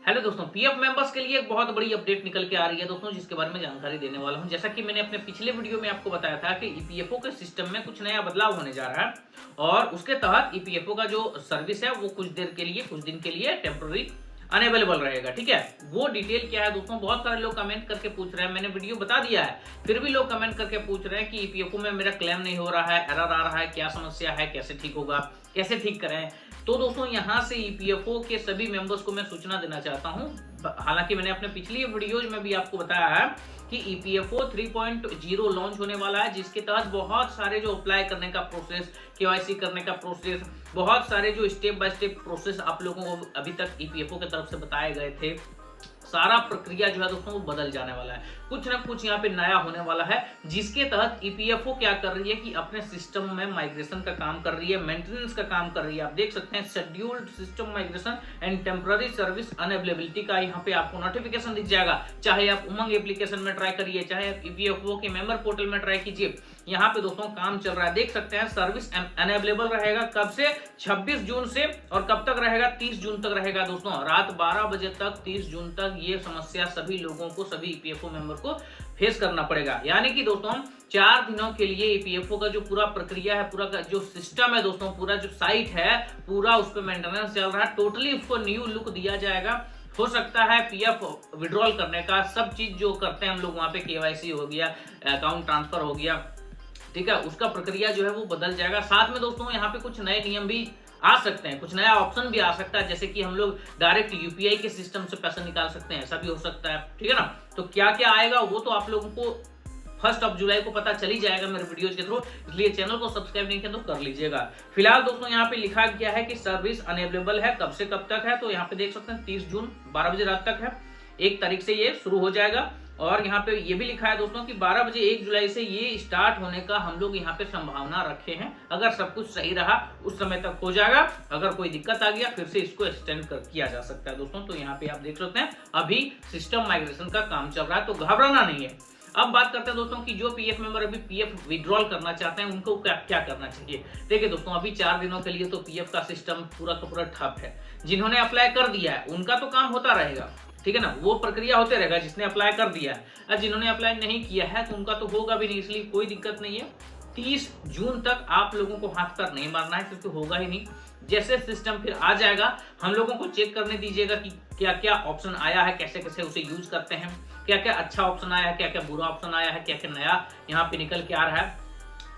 Hello दोस्तों, PF members के लिए एक बहुत बड़ी अपडेट निकल के आ रही है दोस्तों, जिसके बारे में जानकारी देने वाला हूं। जैसा कि मैंने अपने पिछले वीडियो में आपको बताया था कि ईपीएफओ के सिस्टम में कुछ नया बदलाव होने जा रहा है और उसके तहत ईपीएफओ का जो सर्विस है वो कुछ देर के लिए, कुछ दिन के लिए टेम्पररी अनअवेलेबल रहेगा। ठीक है, वो डिटेल क्या है दोस्तों, बहुत सारे लोग कमेंट करके पूछ रहे हैं। मैंने वीडियो बता दिया है, फिर भी लोग कमेंट करके पूछ रहे हैं कि ईपीएफओ में मेरा क्लेम नहीं हो रहा है, एरर आ रहा है, क्या समस्या है, कैसे ठीक होगा, कैसे ठीक करें। तो दोस्तों यहाँ से ईपीएफओ के सभी मेंबर्स को मैं सूचना देना चाहता हूँ। हालांकि मैंने अपने पिछली वीडियोज में भी आपको बताया है कि ईपीएफओ 3.0 लॉन्च होने वाला है, जिसके तहत बहुत सारे जो अप्लाई करने का प्रोसेस, केवाईसी करने का प्रोसेस, बहुत सारे जो स्टेप बाय स्टेप प्रोसेस आप लोगों को अभी तक ईपीएफओ की तरफ से बताए गए थे, सारा प्रक्रिया जो है दोस्तों वो बदल जाने वाला है। कुछ ना कुछ यहाँ पे नया होने वाला है, जिसके तहत ईपीएफओ क्या कर रही है कि अपने सिस्टम में माइग्रेशन का काम कर रही है, मेंटेनेंस का काम कर रही है। आप देख सकते हैं scheduled system migration and temporary service unavailability का यहाँ पे आपको नोटिफिकेशन दिख जाएगा। चाहे आप उमंग एप्लीकेशन में ट्राई करिए, चाहे आप ईपीएफओ के मेंबर पोर्टल में ट्राई कीजिए, यहाँ पे दोस्तों काम चल रहा है। देख सकते हैं सर्विस अनअवेलेबल रहेगा कब से, 26 जून से, और कब तक रहेगा, 30 जून तक रहेगा दोस्तों, रात 12 बजे तक 30 जून तक ये समस्या सभी लोगों को, सभी ईपीएफओ मेंबर को फेस करना पड़ेगा। यानी कि दोस्तों 4 दिनों के लिए ईपीएफओ का जो पूरा प्रक्रिया है, पूरा का जो सिस्टम है दोस्तों, पूरा जो साइट है, पूरा उस पर मेंटेनेंस चल रहा है। टोटली उसको न्यू लुक दिया जाएगा। हो सकता है पीएफ विड्रॉल करने का सब चीज जो करते हैं हम लोग वहां पे, केवाईसी हो गया, अकाउंट ट्रांसफर हो गया, ठीक है, उसका प्रक्रिया जो है वो बदल जाएगा। साथ में दोस्तों यहाँ पे कुछ नए नियम भी आ सकते हैं, कुछ नया ऑप्शन भी आ सकता है, जैसे कि हम लोग डायरेक्ट यूपीआई के सिस्टम से पैसा निकाल सकते हैं, ऐसा भी हो सकता है। ठीक है ना, तो क्या क्या आएगा वो तो आप लोगों को 1 जुलाई को पता चल ही जाएगा मेरे वीडियोज के थ्रू, इसलिए चैनल को सब्सक्राइब नहीं किया तो कर लीजिएगा। फिलहाल दोस्तों यहाँ पे लिखा गया है कि सर्विस अनअवेलेबल है, कब से कब तक है, तो यहाँ पे देख सकते हैं 30 जून 12 बजे रात तक है, 1 तारीख से ये शुरू हो जाएगा। और यहाँ पे ये भी लिखा है दोस्तों कि 12 बजे 1 जुलाई से ये स्टार्ट होने का हम लोग यहाँ पे संभावना रखे हैं। अगर सब कुछ सही रहा उस समय तक हो जाएगा, अगर कोई दिक्कत आ गया फिर से इसको एक्सटेंड किया जा सकता है दोस्तों। तो यहाँ पे आप देख सकते हैं अभी सिस्टम माइग्रेशन का काम चल रहा है, तो घबराना नहीं है। अब बात करते हैं दोस्तों कि जो पीएफ मेंबर अभी पीएफ विड्रॉल करना चाहते हैं उनको क्या करना चाहिए। देखिए दोस्तों, अभी 4 दिनों के लिए तो पीएफ का सिस्टम पूरा का पूरा ठप है। जिन्होंने अप्लाई कर दिया है उनका तो काम होता रहेगा, ठीक है ना, वो प्रक्रिया होते रहेगा जिसने अप्लाई कर दिया है। और जिन्होंने अप्लाई नहीं किया है तो उनका तो होगा भी नहीं, इसलिए कोई दिक्कत नहीं है। 30 जून तक आप लोगों को हाथ पैर नहीं मारना है, क्योंकि होगा ही नहीं। जैसे सिस्टम फिर आ जाएगा हम लोगों को चेक करने दीजिएगा कि क्या क्या ऑप्शन आया है, कैसे कैसे उसे यूज करते हैं, क्या क्या अच्छा ऑप्शन आया है, क्या क्या बुरा ऑप्शन आया है, क्या क्या नया यहाँ पे निकल के आ रहा है,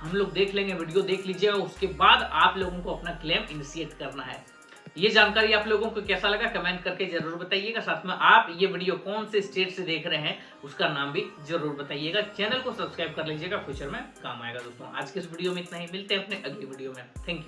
हम लोग देख लेंगे। वीडियो देख लीजिएगा, उसके बाद आप लोगों को अपना क्लेम इनिशिएट करना है। ये जानकारी आप लोगों को कैसा लगा कमेंट करके जरूर बताइएगा। साथ में आप ये वीडियो कौन से स्टेट से देख रहे हैं उसका नाम भी जरूर बताइएगा। चैनल को सब्सक्राइब कर लीजिएगा, फ्यूचर में काम आएगा दोस्तों। आज के इस वीडियो में इतना ही, मिलते हैं अपने अगली वीडियो में। Thank you.